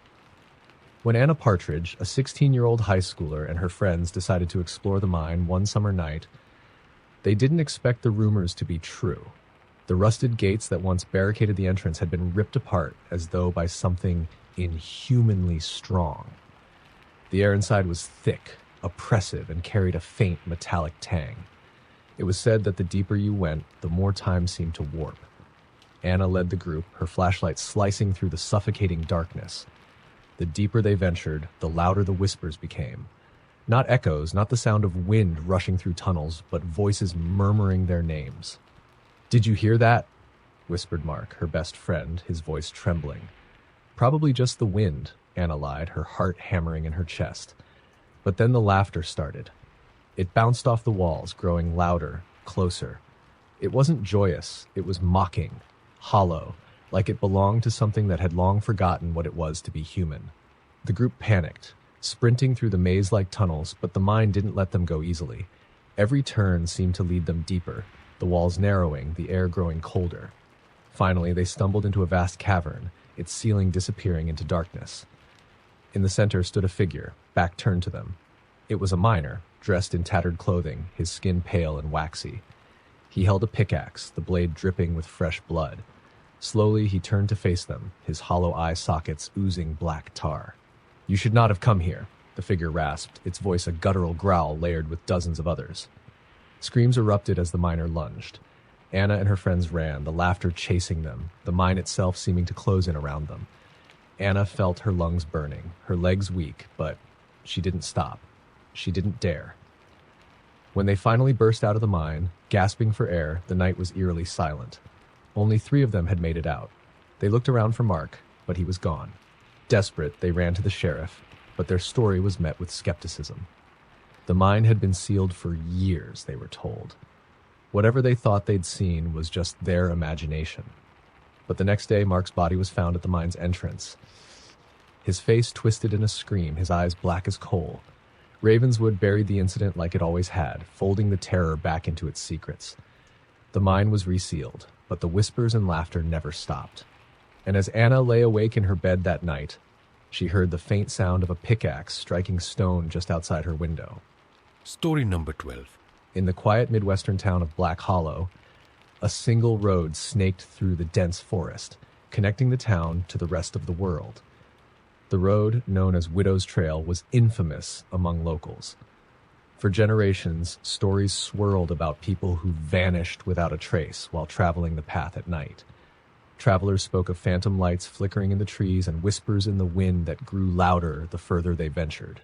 When Anna Partridge, a 16-year-old high schooler, and her friends decided to explore the mine one summer night, they didn't expect the rumors to be true. The rusted gates that once barricaded the entrance had been ripped apart as though by something inhumanly strong. The air inside was thick, oppressive, and carried a faint metallic tang. It was said that the deeper you went, the more time seemed to warp. Anna led the group, her flashlight slicing through the suffocating darkness. The deeper they ventured, the louder the whispers became. Not echoes, not the sound of wind rushing through tunnels, but voices murmuring their names. "Did you hear that?" whispered Mark, her best friend, his voice trembling. "Probably just the wind," Anna lied, her heart hammering in her chest. But then the laughter started. It bounced off the walls, growing louder, closer. It wasn't joyous, it was mocking, hollow, like it belonged to something that had long forgotten what it was to be human. The group panicked, sprinting through the maze-like tunnels, but the mine didn't let them go easily. Every turn seemed to lead them deeper, the walls narrowing, the air growing colder. Finally, they stumbled into a vast cavern, its ceiling disappearing into darkness. In the center stood a figure, back turned to them. It was a miner, dressed in tattered clothing, his skin pale and waxy. He held a pickaxe, the blade dripping with fresh blood. Slowly, he turned to face them, his hollow eye sockets oozing black tar. "You should not have come here," the figure rasped, its voice a guttural growl layered with dozens of others. Screams erupted as the miner lunged. Anna and her friends ran, the laughter chasing them, the mine itself seeming to close in around them. Anna felt her lungs burning, her legs weak, but she didn't stop. She didn't dare. When they finally burst out of the mine, gasping for air, the night was eerily silent. Only 3 of them had made it out. They looked around for Mark, but he was gone. Desperate, they ran to the sheriff, but their story was met with skepticism. The mine had been sealed for years, they were told. Whatever they thought they'd seen was just their imagination. But the next day, Mark's body was found at the mine's entrance. His face twisted in a scream, his eyes black as coal. Ravenswood buried the incident like it always had, folding the terror back into its secrets. The mine was resealed, but the whispers and laughter never stopped. And as Anna lay awake in her bed that night, she heard the faint sound of a pickaxe striking stone just outside her window. Story number 12. In the quiet Midwestern town of Black Hollow, a single road snaked through the dense forest, connecting the town to the rest of the world. The road, known as Widow's Trail, was infamous among locals. For generations, stories swirled about people who vanished without a trace while traveling the path at night. Travelers spoke of phantom lights flickering in the trees and whispers in the wind that grew louder the further they ventured.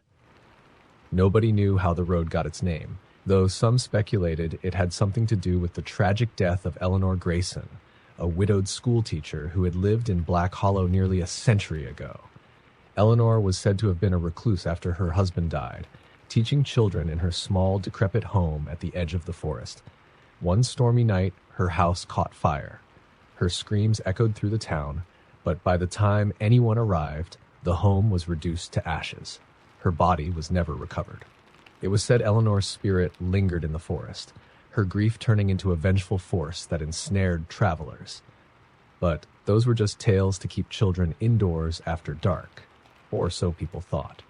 Nobody knew how the road got its name, though some speculated it had something to do with the tragic death of Eleanor Grayson, a widowed schoolteacher who had lived in Black Hollow nearly a century ago. Eleanor was said to have been a recluse after her husband died, teaching children in her small, decrepit home at the edge of the forest. One stormy night, her house caught fire. Her screams echoed through the town, but by the time anyone arrived, the home was reduced to ashes. Her body was never recovered. It was said Eleanor's spirit lingered in the forest, her grief turning into a vengeful force that ensnared travelers. But those were just tales to keep children indoors after dark, or so people thought.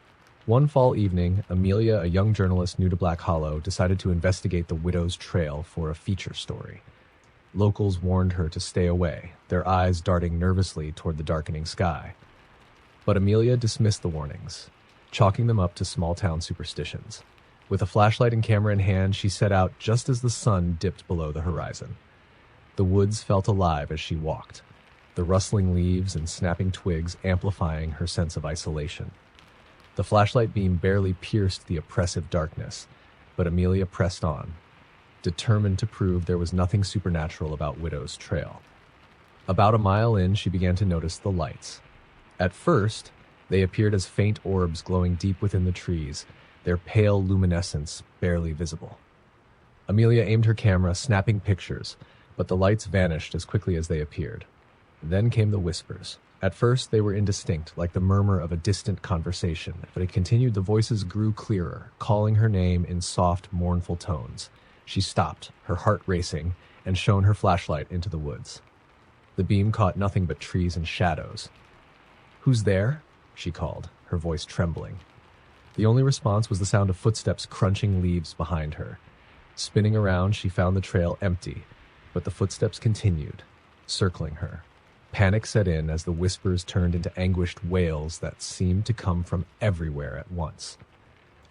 One fall evening, Amelia, a young journalist new to Black Hollow, decided to investigate the widow's trail for a feature story. Locals warned her to stay away, their eyes darting nervously toward the darkening sky. But Amelia dismissed the warnings, chalking them up to small-town superstitions. With a flashlight and camera in hand, she set out just as the sun dipped below the horizon. The woods felt alive as she walked, the rustling leaves and snapping twigs amplifying her sense of isolation. The flashlight beam barely pierced the oppressive darkness, but Amelia pressed on, determined to prove there was nothing supernatural about Widow's Trail. About a mile in, she began to notice the lights. At first, they appeared as faint orbs glowing deep within the trees, their pale luminescence barely visible. Amelia aimed her camera, snapping pictures, but the lights vanished as quickly as they appeared. Then came the whispers. At first, they were indistinct, like the murmur of a distant conversation, but it continued. The voices grew clearer, calling her name in soft, mournful tones. She stopped, her heart racing, and shone her flashlight into the woods. The beam caught nothing but trees and shadows. "Who's there?" she called, her voice trembling. The only response was the sound of footsteps crunching leaves behind her. Spinning around, she found the trail empty, but the footsteps continued, circling her. Panic set in as the whispers turned into anguished wails that seemed to come from everywhere at once.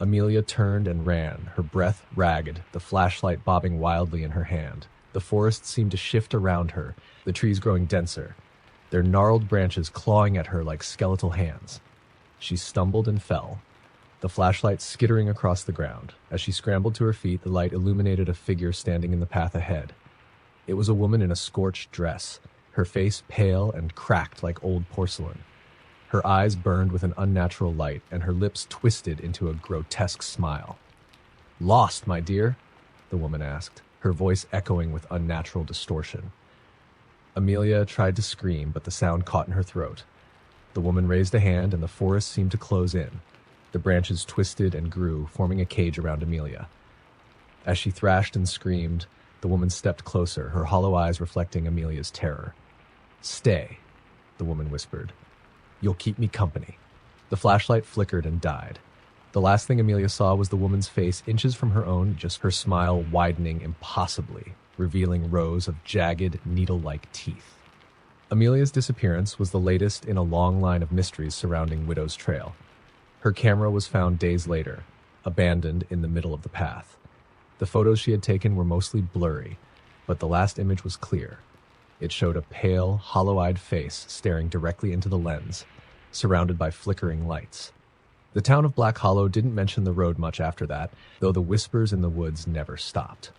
Amelia turned and ran, her breath ragged, the flashlight bobbing wildly in her hand. The forest seemed to shift around her, the trees growing denser, their gnarled branches clawing at her like skeletal hands. She stumbled and fell, the flashlight skittering across the ground. As she scrambled to her feet, the light illuminated a figure standing in the path ahead. It was a woman in a scorched dress, her face pale and cracked like old porcelain. Her eyes burned with an unnatural light, and her lips twisted into a grotesque smile. "Lost, my dear?" the woman asked, her voice echoing with unnatural distortion. Amelia tried to scream, but the sound caught in her throat. The woman raised a hand, and the forest seemed to close in. The branches twisted and grew, forming a cage around Amelia. As she thrashed and screamed, the woman stepped closer, her hollow eyes reflecting Amelia's terror. "Stay," the woman whispered. "You'll keep me company." The flashlight flickered and died. The last thing Amelia saw was the woman's face inches from her own, just her smile widening impossibly, revealing rows of jagged, needle-like teeth. Amelia's disappearance was the latest in a long line of mysteries surrounding Widow's Trail. Her camera was found days later, abandoned in the middle of the path. The photos she had taken were mostly blurry, but the last image was clear. It showed a pale, hollow-eyed face staring directly into the lens, surrounded by flickering lights. The town of Black Hollow didn't mention the road much after that, though the whispers in the woods never stopped.